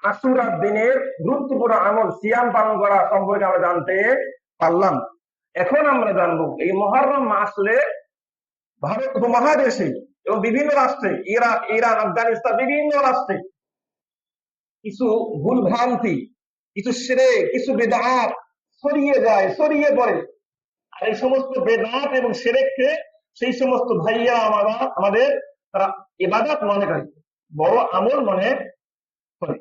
আশুরার দিনের গুরুত্বপূর্ণ আমল সিয়াম পালন করা সম্পর্কে আমরা জানতে পারলাম। এখন আমরা জানবো এই মুহররম আসলে ভারত উপমহাদেশে এবং বিভিন্ন রাষ্ট্রে, ইরান, আফগানিস্তান, বিভিন্ন রাষ্ট্রে কিছু ভুল ভ্রান্তি, কিছু শিরক, কিছু বিদআত ছড়িয়ে পড়ে। আর এই সমস্ত বিদআত এবং শিরককে সেই সমস্ত ভাইয়া আমাদের তারা ইবাদত মনে করে, বড় আমল মনে করে।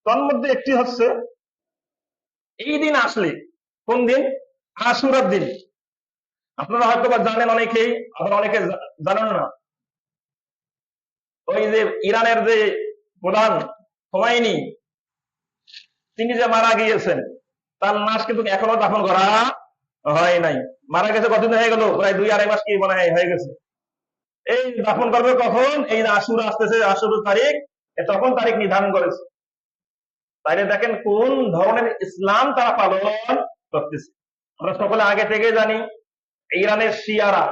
তার মধ্যে একটি হচ্ছে এই দিন আসলে, কোন দিন? আশুরার দিন। আপনারা হয়তো বা জানেন অনেকেই, আবার অনেকে জানেন না। ওই যে ইরানের যে প্রধান খোমেনি, তিনি যে মারা গিয়েছেন, তার লাশ কিন্তু এখনো দাফন করা হয় নাই। মারা গেছে কতদিন হয়ে গেল? প্রায় 2-2.5 মাস কি মনে হয়ে গেছে। এই দাফন করবে কখন? এই আশুরা আসতেছে, আশুর তারিখ, তখন তারিখ নির্ধারণ করেছে। তাইলে দেখেন কোন ধরনের ইসলাম তারা পালন করতেছে। আমরা সকলে আগে থেকে জানি, ইরানের শিয়ারা,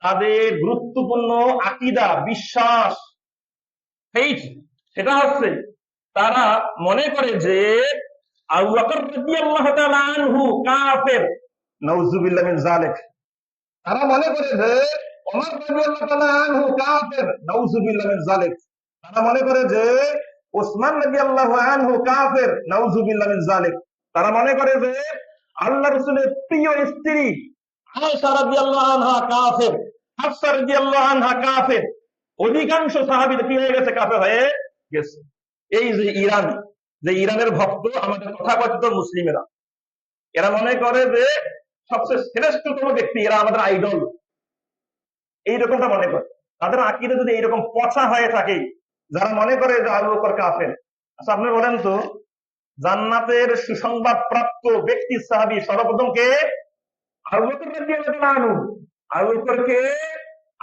তাদের গুরুত্বপূর্ণ আকীদা, বিশ্বাস, সেটা হচ্ছে তারা মনে করে যে আবু বকর রাদিয়াল্লাহু তাআলা আনহু কাফের, নাউযুবিল্লাহ মিন যালিক। তারা মনে করে যে ওমর রাদিয়াল্লাহু তাআলা আনহু কাফের, নাউযুবিল্লাহ মিন যালিক। তারা মনে করে যে ওসমান রাদিয়াল্লাহু আনহু কাফের, নাউযুবিল্লাহ মিন যালিক। তারা মনে করে যে আল্লাহর রাসূলের প্রিয় স্ত্রী আয়েশা রাদিয়াল্লাহু আনহা কাফের, হাফসা রাদিয়াল্লাহু আনহা কাফের। অধিকাংশ সাহাবীরা কি হয়ে গেছে? কাফের হয়ে গেছে। এই যে ইরান, যে ইরানের ভক্ত আমাদের তথাকথিত মুসলিমেরা, এরা মনে করে যে সবচেয়ে শ্রেষ্ঠতম ব্যক্তি, এরা আমাদের আইডল, এইরকমটা মনে করে। তাদের আকীদা যদি এইরকম পচা হয়ে থাকে, যারা মনে করে যে আবু বকর কাফের। আচ্ছা আপনি বলেন তো, জান্নাতের সুসংবাদ প্রাপ্ত ব্যক্তি সাহাবী সর্বপ্রথম কে? আবু বকর রাদিয়াল্লাহু আনহু। আবু বকরকে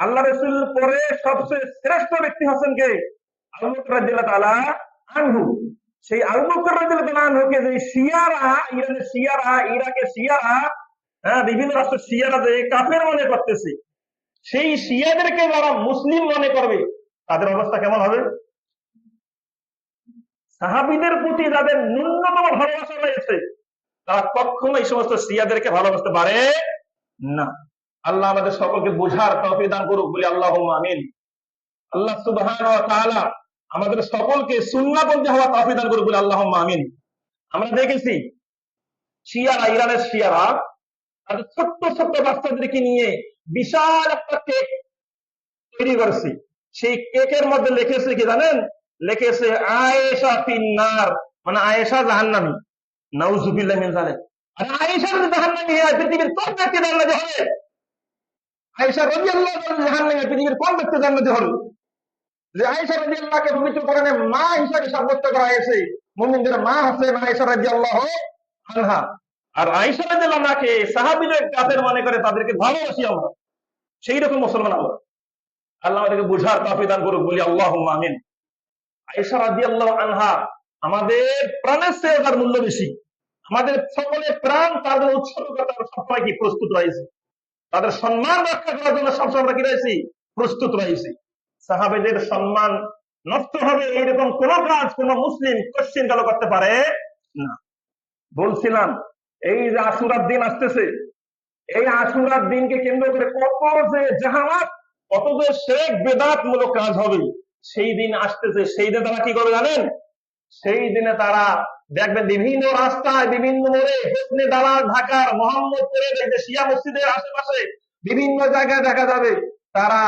আল্লাহ রাসূল পরে সবচেয়ে শ্রেষ্ঠ ব্যক্তি হচ্ছেন কে? আবু বকর রাদিয়াল্লাহু তাআলা আনহু। সেই আবু বকর রাদিয়াল্লাহু তাআলা আনহুকে যে শিয়ারা, ইরানের শিয়ারা, ইরাকের শিয়ারা, বিভিন্ন রাষ্ট্রের শিয়ারা যে কাফের মনে করতেছে, সেই শিয়াদেরকে যারা মুসলিম মনে করবে, তাদের অবস্থা কেমন হবে? সাহাবীদের প্রতি যাদের ন্যূনতম ভালোবাসা রয়েছে, তারা কখনো এই সমস্ত শিয়াদেরকে ভালোবাসতে পারে না। আল্লাহ আমাদের সকলকে বোঝার তৌফিক দান করুক বলি আল্লাহুম্মা আমিন। আল্লাহ সুবহানাহু ওয়া তাআলা আমাদের সকলকে সুন্নাহপন্থী হওয়ার তৌফিক দান করুক বলি আল্লাহুম্মা আমিন। আমরা দেখেছি শিয়ারা, ইরানের শিয়ারা তাদের ছোট্ট ছোট্ট বাচ্চাদেরকে নিয়ে বিশাল একটা কেক তৈরি করেছে। সেই কেকের মধ্যে লিখেছে কি জানেন? লিখেছে আয়েশা ফিন্নার, মানে আয়েশা জাহান্নামী, নাউযুবিল্লাহ মিন যালিক। আর আয়েশা যদি জাহান্নামী হয়, পৃথিবীর কোন ব্যক্তি জান্নাতে হবে? আয়েশা রাদিয়াল্লাহু তাআলা জাহান্নামী, পৃথিবীর কোন ব্যক্তি জান্নাতে হবে? যে আয়েশা রাদিয়াল্লাহকে পবিত্র কোরআনে মা হিসেবে সাব্যস্ত করা হয়েছে। মুমিনদের মা হচ্ছেন আয়েশা রাদিয়াল্লাহু আনহা। আর আয়েশা রাদিয়াল্লাহু আনহাকে সাহাবীদের কাদের মনে করে তাদেরকে ভালোবাসি আমরা, সেই রকম মুসলমান আমরা। আল্লাহ আমাদেরকে বুঝার তৌফিক দান করুক, বলি আল্লাহুম্মা আমিন। আয়েশা রাদিয়াল্লাহু আনহা আমাদের প্রাণের চেয়ে তার মূল্য বেশি। আমাদের সকলের প্রাণ তাদের উৎসর্গ করতে সবসময় কি প্রস্তুত রয়েছে, তাদের সম্মান রক্ষা করার জন্য সবসময় আমরা কি রয়েছি, প্রস্তুত রয়েছি। সাহাবেদের সম্মান নষ্ট হবে এইরকম কোন কাজ কোন মুসলিম কোশ্চিন কালো করতে পারে না। বলছিলাম এই যে আশুরার দিন আসতেছে, এই আশুরার দিনকে কেন্দ্র করে কত যে জাহালাত, কত যে শিরক বিদআত মূলক কাজ হবে, সেই দিন আসতেছে। সেই দিনে তারা কি করবে জানেন? সেই দিনে তারা দেখবেন বিভিন্ন রাস্তায়, বিভিন্ন মোড়ে, হোসনে দালাল ঢাকার মোহাম্মদপুরের যে শিয়া মসজিদের আশেপাশে বিভিন্ন জায়গায় দেখা যাবে তারা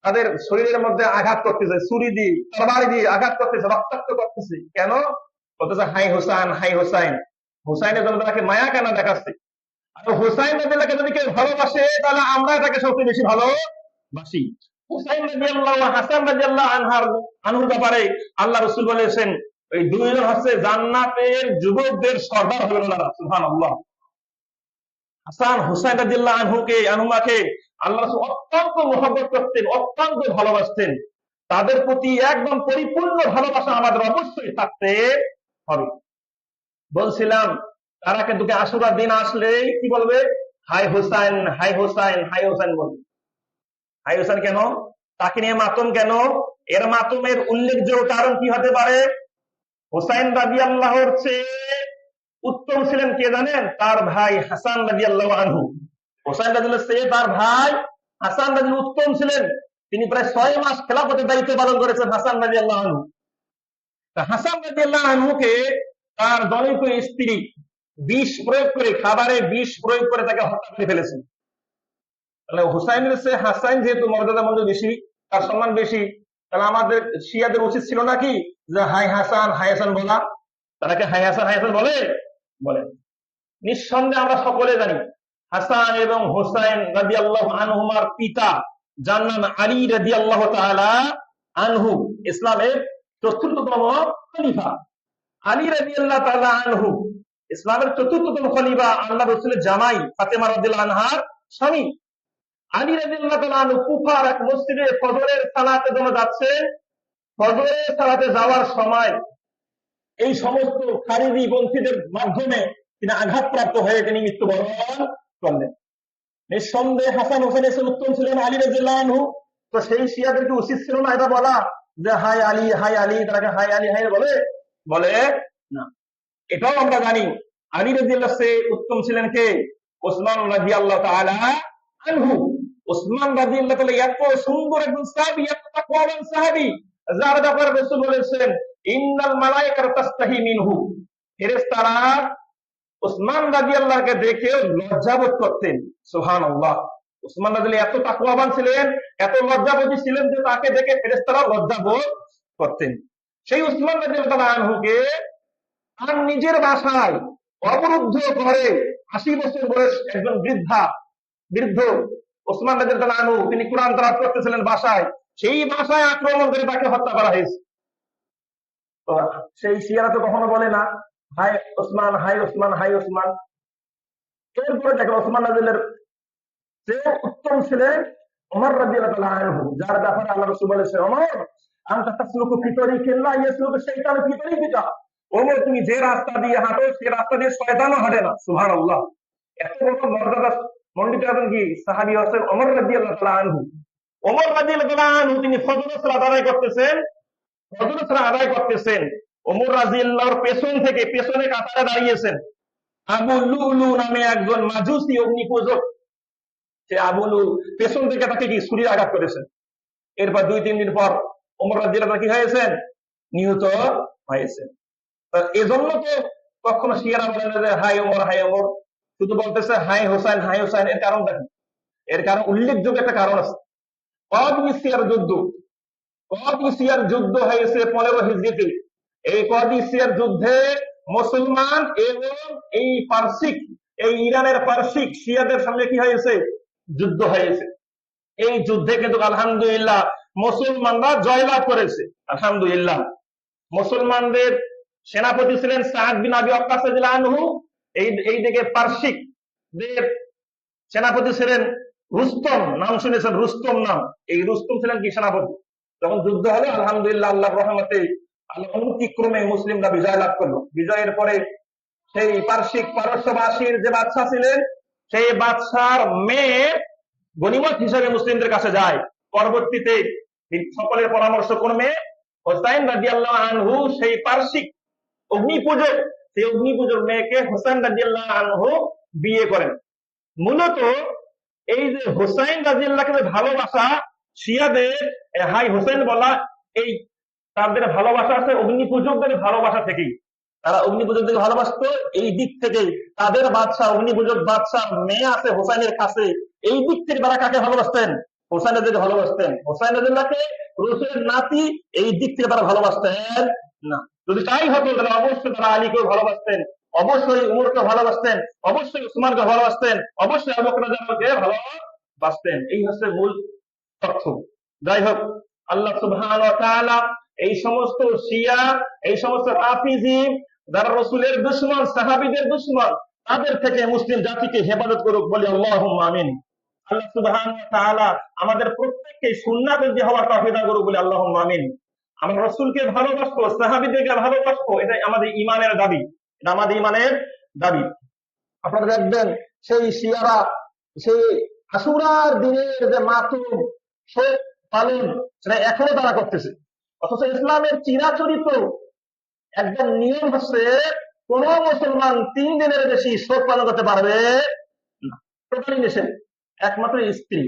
তাদের শরীরের মধ্যে আঘাত করতেছে, ছুরি দিয়ে তরবারি দিয়ে আঘাত করতেছে, রক্তাক্ত করতেছে। কেন? বলতেছে হাই হোসাইন, হাই হোসাইন। হোসাইনের জন্য তাকে মায়া কেন দেখাচ্ছে? আর হোসাইন রাদিয়াল্লাহকে যদি কেউ ভালোবাসে তাহলে আমরা তাকে সবচেয়ে বেশি ভালোবাসি। হুসাইন রাদিয়াল্লাহু, হাসান রাদিয়াল্লাহু আনহুর ব্যাপারে আল্লাহ রাসূল বলেছেন এই দুইজন হচ্ছে জান্নাতের যুবকদের সর্দার হবেন ওনারা। সুবহানাল্লাহ। হাসান হুসাইন রাদিয়াল্লাহু আনহুমাকে আল্লাহ রাসূল অত্যন্ত মহব্বত করতেন, অত্যন্ত ভালোবাসতেন। তাদের প্রতি একদম পরিপূর্ণ ভালোবাসা আমাদের অবশ্যই থাকতে হবে। বলছিলাম তারা কিন্তু আশুরার দিন আসলেই কি বলবে? হাই হোসাইন, হাই হোসাইন, হাই হোসাইন বলবে। হাই হোসেন কেন? তাকে নিয়ে মাতম কেন? এর মাতমের উল্লেখযোগ্য কারণ কি হতে পারে? হোসাইন রাদিয়াল্লাহুর চেয়ে উত্তম ছিলেন কে জানেন? তার ভাই হাসান রাদিয়াল্লাহু আনহু। হোসাইন রাদিয়াল্লাহু চেয়ে তার ভাই হাসান রাদিয়াল্লাহু উত্তম ছিলেন। তিনি প্রায় 6 মাস খেলাফতের দায়িত্ব পালন করেছেন হাসান রাদিয়াল্লাহু আনহু। হাসান রাদিয়াল্লাহু আনহুকে তার জনৈক স্ত্রী বিষ প্রয়োগ করে, খাবারে বিষ প্রয়োগ করে তাকে হত্যা করে ফেলেছেন। তাহলে হুসাইনের চেয়ে হাসান যেহেতু মর্যাদা মূল্য বেশি, তার সম্মান বেশি, তাহলে আমাদের শিয়াদের উচিত ছিল নাকি যে হাই হাসান, হাই হাসান বলা? তারা কি হাই হাসান, হাই হাসান বলে? নিঃসন্দেহে আমরা সকলে জানি হাসান এবং হুসাইন রাদিয়াল্লাহু আনহুমার পিতা যার নাম আলী রাদিয়াল্লাহু তাআলা আনহু ইসলামের চতুর্থতম খলিফা। আলী রাদিয়াল্লাহু তাআলা আনহু ইসলামের চতুর্থতম খলিফা, আল্লাহ রাসূলের জামাই ফাতেমা রাদিয়াল্লাহু আনহার স্বামী। আলী রাদিয়াল্লাহু তাআলা আনহু কুফার এক মসজিদে ফজরের সালাতের জন্য যাচ্ছেন। ফজরের সালাতে যাওয়ার সময় এই সমস্ত খারিজি পন্থীদের মাধ্যমে তিনি আঘাতপ্রাপ্ত হয়ে তিনি মৃত্যুবরণ করলেন। নিঃসন্দেহে হাসান হোসেনের চেয়ে উত্তম ছিলেন আলী রাদিয়াল্লাহু আনহু। তো সেই শিয়াদেরকে উচিত ছিল না এটা বলা যে হাই আলী, হাই আলী? তারাকে হাই আলী, হাই বলে না। এটাও আমরা জানি আলী রাদিয়াল্লাহু চেয়ে উত্তম ছিলেন কে? ওসমান রাদিয়াল্লাহু তাআলা আনহু। ওসমান রাদিয়াল্লাহু তাআলা এত সুন্দর একজন সাহাবী, এত তাকওয়াবান সাহাবী, যার ব্যাপারে রাসূল বলেছেন ইন্নাল মালায়েকাতা তাস্তাহি মিনহু। ফেরেশতারা ওসমান রাদিয়াল্লাহুকে দেখে লজ্জাবোধ করতেন। সুবহানাল্লাহ। ওসমান রাদিয়াল্লাহু এত তাকওয়াবান ছিলেন, এত লজ্জাবোধী ছিলেন যে তাকে দেখে ফেরেশতারা লজ্জাবোধ করতেন। সেই ওসমান রাদিয়াল্লাহু আনহুকে তার নিজের বাসায় অবরুদ্ধ করে 80 বছর বয়স একজন বৃদ্ধ ওসমান রাদিয়াল্লাহু আনহু, তিনি কোরআন তেলাওয়াত করতেছিলেন বাসায়, সেই বাসায় আক্রমণ করে তাকে হত্যা করা হয়েছে। তো সেই শিয়ারা তো কখনো বলে না হাই ওসমান, হাই ওসমান, হাই ওসমান। এরপরে দেখো ওসমান রাদিয়াল্লাহু চেয়ে উত্তম ছিলেন ওমর রাদিয়াল্লাহু আনহু, যার ব্যাপারে আল্লাহ রাসূল বলেছেন ওমর আনতা তাসলুকু ফি তরিকিন লা ইয়াসলুকু শাইতানু ফি তরিকিকা। ওমর তুমি যে রাস্তা দিয়ে হাঁটো সেই রাস্তা দিয়ে শয়তানও হাঁটে না। সুবহানাল্লাহ। এত বড় মর্যাদা মণ্ডিত একজন কি সাহাবী হচ্ছেন ওমর রাদিয়াল্লাহু আনহু। ওমর রাদিয়াল্লাহু আনহু তিনি ফজরের সালাত আদায় করতেছেন। ওমর রাদিয়াল্লাহুর পেছন থেকে পেছনে কাতারে দাঁড়িয়েছেন আবু লুলু নামে একজন মাজুসি অগ্নিপূজক। সে আবু লুলু পেছন থেকে তাকে কি ছুরি আঘাত করেছেন। এরপর 2-3 দিন পর ওমর রাদিয়াল্লাহু কি হয়েছেন? নিহত হয়েছেন। এজন্য তো কখনো শিয়ারা বলে না যে হাই ওমর, হাই ওমর, শুধু বলতেছে হাই হোসেন, হাই হোসেন। এর কারণ দেখেন, এর কারণ উল্লেখযোগ্য একটা কারণ আছে। কদিসিয়ার যুদ্ধ হয়েছে 15 হিজরিতে। এই কদিসিয়ার যুদ্ধে মুসলমান এবং এই ইরানের পারসিক শিয়াদের সঙ্গে কি হয়েছে? যুদ্ধ হয়েছে। এই যুদ্ধে কিন্তু আলহামদুলিল্লাহ মুসলমানরা জয়লাভ করেছে, আলহামদুলিল্লাহ। মুসলমানদের সেনাপতি ছিলেন সাদ বিন আবি ওয়াক্কাস রাদিয়াল্লাহু আনহু। এইদিকে পারসিকদের সেনাপতি ছিলেন রুস্তম, নাম শুনেছেন রুস্তম নাম, এই রুস্তম ছিলেন কি সেনাপতি। যখন যুদ্ধ হলো আলহামদুলিল্লাহ আল্লাহর রহমতে আল্লাহ অনুতিক্রমে মুসলিমরা বিজয় লাভ করলো। বিজয়ের পরে সেই পারস্যবাসীর যে বাদশা ছিলেন, সেই বাদশার মেয়ে গনিমত হিসেবে মুসলিমদের কাছে যায়। পরবর্তীতে সকলের পরামর্শ ক্রমে হোসাইন রাদিয়াল্লাহু আনহু সেই পারসিক অগ্নিপূজক, সেই অগ্নিপূজক মেয়েকে হোসেন রাদিয়াল্লাহু আনহু বিয়ে করেন। মূলত এই যে হোসাইন রাদিয়াল্লাহু ভালোবাসা, শিয়াদের হাই হোসেন বলা, এই তাদের ভালোবাসা আছে অগ্নিপূজকদের ভালোবাসা থেকেই। তারা অগ্নিপূজকদের ভালোবাসত এই দিক থেকে। তাদের বাদশাহ অগ্নিপূজক বাদশাহ মেয়ে আছে হোসাইনের কাছে, এই দিক থেকে তারা কাকে ভালোবাসতেন? হোসাইন রাদিয়াল্লাহু ভালোবাসতেন। হোসাইন রাদিয়াল্লাহকে রাসূলের নাতি, এই দিক থেকে তারা ভালোবাসতেন না। যদি তাই হতো তাহলে অবশ্যই তারা আলীকেও ভালোবাসতেন, অবশ্যই উমরকে ভালোবাসতেন, অবশ্যই উসমানকে ভালোবাসতেন, অবশ্যই আবু বকর রাদিয়াল্লাহুকে ভালোবাসতেন। এই হচ্ছে মূল তথ্য। যাই হোক, আল্লাহ সুবহানাহু ওয়া তাআলা এই সমস্ত শিয়া, এই সমস্ত রাফিজি যারা রাসূলের দুশমন, সাহাবীদের দুশমন, তাদের থেকে মুসলিম জাতিকে হেফাজত করুক, বলি আল্লাহুম্মা আমিন। আল্লাহ সুবহানাহু ওয়া তাআলা আমাদের প্রত্যেককে সুন্নাতী হওয়ার তৌফিক দান করুক, বলি আল্লাহুম্মা আমিন। আমরা রাসূলকে ভালোবাসবো, সাহাবীদেরকে ভালোবাসবো, এটাই আমাদের ঈমানের দাবি, এটা আমাদের ঈমানের দাবি। আপনারা দেখবেন সেই শিয়ারা সেই আশুরার দিনের যে মাতম শোক পালন, সেটা এখনো তারা করতেছে। অথচ ইসলামের চিরাচরিত একদম নিয়ম হচ্ছে কোন মুসলমান 3 দিনের বেশি শোক পালন করতে পারবে না, টোটালি নিষেধ। একমাত্র স্ত্রী,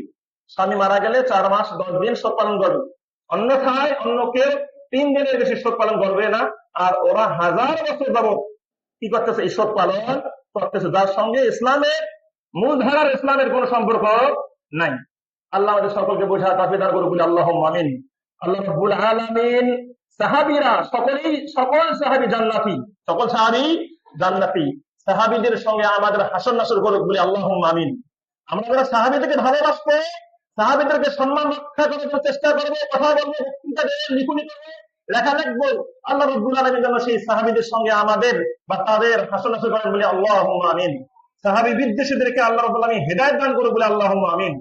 স্বামী মারা গেলে 4 মাস 10 দিন শোক পালন করবে, অন্যথায় অন্য কেউ 3 দিনের বেশি শোক পালন করবে না। আর ওরা 1000 বছর যাবত কি করতেছে? এই শোক পালন করতেছে, যার সঙ্গে ইসলামের মূলধারার ইসলামের কোন সম্পর্ক নাই। আল্লাহ আমাদের সকলকে বোঝা তৌফিক দান করুন, আল্লাহুম্মা আমিন। আল্লাহ রাব্বুল আলামিন সাহাবীরা সকল সাহাবী জান্নাতি, সকল সাহাবী জান্নাতি। সাহাবীদের সঙ্গে আমাদের হাসর নাসর করুক, বলি আল্লাহুম্মা আমিন। আমরা যারা সাহাবীদেরকে ভালোবাসবো, সাহাবীদেরকে সম্মান রক্ষা করার চেষ্টা করবো, কথা বলবো, বক্তৃতা দেবো, লিখনি করবো, লেখা লিখবো, আল্লাহ রাব্বুল আলামিন যেন সেই সাহাবীদের সঙ্গে আমাদের বা তাদের হাসর নাসর করেন, বলি আল্লাহুম্মা আমিন। সাহাবী বিদ্বেষীদেরকে আল্লাহ রাব্বুল আলামিন হেদায়েত দান করুক, বলি আল্লাহুম্মা আমিন।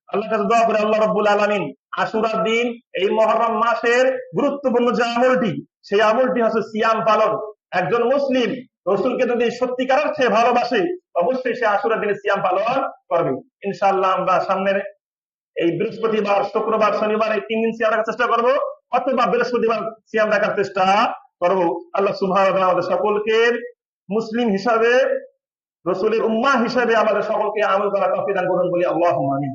আল্লাহ কাছে দোয়া করে আল্লাহ রাব্বুল আলামিন আশুরার দিন, এই মুহররম মাসের গুরুত্বপূর্ণ যে আমলটি, সেই আমলটি হচ্ছে সিয়াম পালন। একজন মুসলিম রাসূলকে যদি সত্যিকার অর্থে ভালোবাসে, অবশ্যই সে আশুরার দিনে সিয়াম পালন করবে। ইনশাআল্লাহ আমরা সামনের এই বৃহস্পতিবার, শুক্রবার, শনিবার এই 3 দিন সিয়াম রাখার চেষ্টা করব, অথবা বৃহস্পতিবার সিয়াম রাখার চেষ্টা করব। আল্লাহ সুবহানাহু ওয়া তাআলা আমাদের সকলকে মুসলিম হিসাবে, রাসূলের উম্মাহ হিসাবে আমাদের সকলকে আমল করার তৌফিক দান করুন, বলি আল্লাহুম্মা আমিন।